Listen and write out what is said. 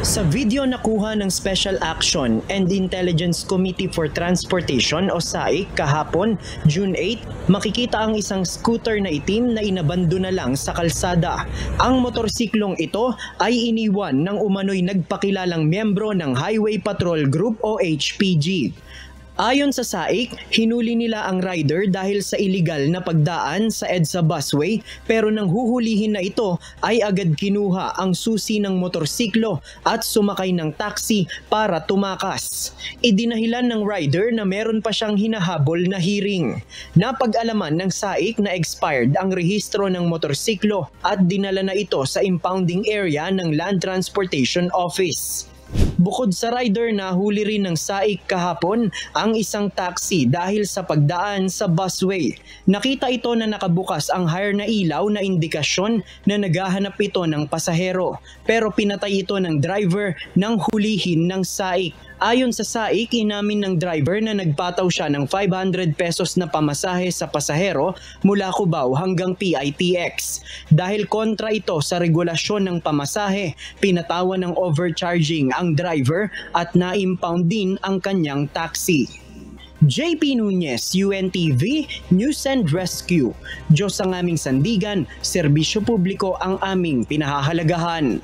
Sa video nakuha ng Special Action and Intelligence Committee for Transportation o SAIC kahapon, June 8, makikita ang isang scooter na itim na inabando na lang sa kalsada. Ang motorsiklong ito ay iniwan ng umano'y nagpakilalang miyembro ng Highway Patrol Group o HPG. Ayon sa SAIC, hinuli nila ang rider dahil sa iligal na pagdaan sa EDSA busway, pero nang huhulihin na ito ay agad kinuha ang susi ng motorsiklo at sumakay ng taxi para tumakas. Idinahilan ng rider na meron pa siyang hinahabol na hearing. Napag-alaman ng SAIC na expired ang rehistro ng motorsiklo at dinala na ito sa impounding area ng Land Transportation Office. Bukod sa rider, nahuli rin ng SAIC kahapon ang isang taxi dahil sa pagdaan sa busway. Nakita ito na nakabukas ang higher na ilaw na indikasyon na naghahanap ito ng pasahero, pero pinatay ito ng driver nang hulihin ng SAIC. Ayon sa SAIC, inamin ng driver na nagpataw siya ng 500 pesos na pamasahe sa pasahero mula Cubao hanggang PITX. Dahil kontra ito sa regulasyon ng pamasahe, pinatawan ng overcharging ang driver at na-impound din ang kanyang taxi. JP Nunez, UNTV, News and Rescue. Diyos ang aming sandigan, serbisyo publiko ang aming pinahahalagahan.